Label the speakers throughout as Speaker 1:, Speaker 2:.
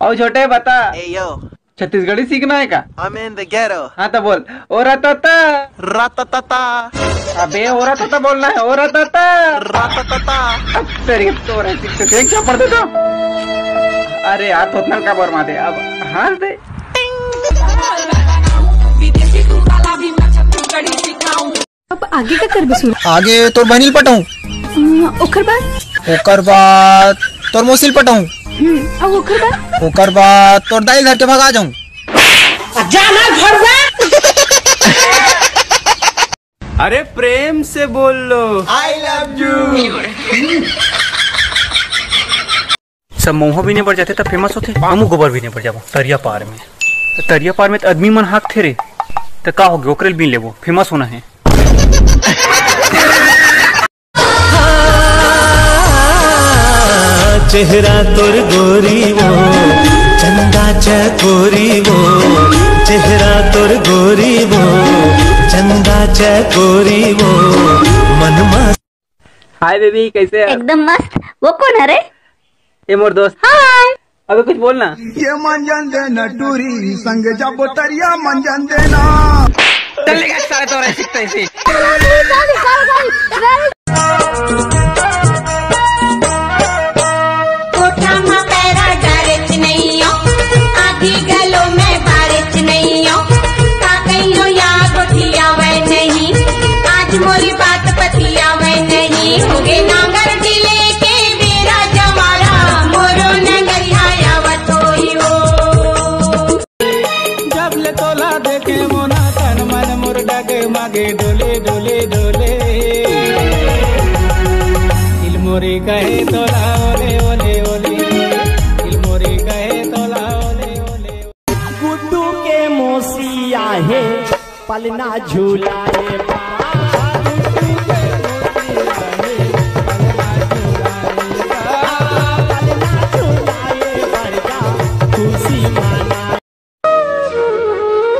Speaker 1: और छोटे बता।
Speaker 2: Hey yo,
Speaker 1: छत्तीसगढ़ी सीखना है का?
Speaker 2: I'm in the ghetto.
Speaker 1: हाँ तो बोल। ओ रतता
Speaker 2: Ratatata,
Speaker 1: अबे ओ रतता बोलना है। ओ रतता
Speaker 2: ratatata.
Speaker 1: तेरी तो सीखते क्या पढ़ते तो। अरे यार तो उतना का बरमा दे अब। हाँ दे
Speaker 3: अब आगे का कर बसूर।
Speaker 4: आगे तोर बहनील पटाऊं। ओकर बाद तोर मोसिल पटाऊं।
Speaker 3: अब
Speaker 4: ओकर बाद तोर दाई धर के भगा जाऊं।
Speaker 1: अरे प्रेम से बोल लो।
Speaker 4: I love you।
Speaker 1: सब मोह भी नहीं बढ़ जाते तब फेमस होते। हमू गोबर भी नहीं बढ़ जाबो तरिया पार में। तो तरिया पार में तो आदमी मन हाथ थे रे। तो का हो गया ओकरे भी लेबो फेमस होना है।
Speaker 5: चेहरा तोर गोरी वो चंदा चकोरी वो, चेहरा तोर गोरी वो चंदा चकोरी वो मन मस्त।
Speaker 1: हाय बेबी कैसे है?
Speaker 3: एकदम मस्त। वो कौन है रे?
Speaker 1: ये मोर दोस्त।
Speaker 3: हाय।
Speaker 1: अबे कुछ बोलना।
Speaker 4: ये मंजन देना टूरी संग जाबो तरिया मंजन देना।
Speaker 1: चलेगा सारे तो सीखते इसी।
Speaker 6: मोरी बात पतिया वह नहीं होगे नांगर जिले के मेरा जमारा मोरो नगरिया वतोई हो।
Speaker 5: जब ले तोला देखे मोना तन मन मोर डगे मागे डोले डोले डोले, दिल मोरी कहे तोला ओले ओले ओले, दिल मोरी कहे तोला ओले ओले। गुड्डू के मोसिया है पलना झूलाए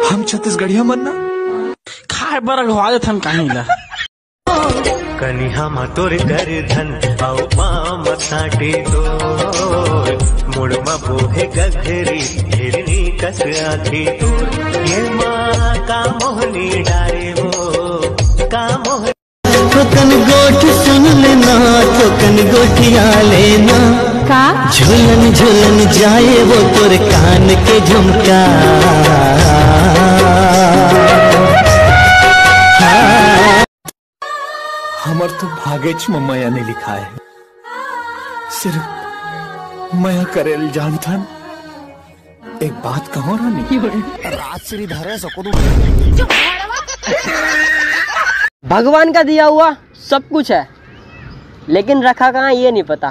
Speaker 4: हम छत्तीसगढ़िया मनना
Speaker 5: खाए बरल हो आदत हम कहीं ला
Speaker 7: कनी हम तोर कर धन आओ पाम साटे दो मुड़मा बोहे गघरी हिरनी कस आखी तो ये माँ का मोहनी डारे हो का मोह।
Speaker 5: टोकन गोठ सुन लेना टोकन गोठिया लेना
Speaker 3: का
Speaker 5: झूलन झूलन जाए वो तोर कान के झुमका।
Speaker 4: हमर तो भागेच में माया ने लिखा है, सिर्फ माया करेल जानथन। एक बात कहो रानी, राजश्री धरे सको
Speaker 8: भगवान का दिया हुआ सब कुछ है लेकिन रखा कहाँ ये नहीं पता।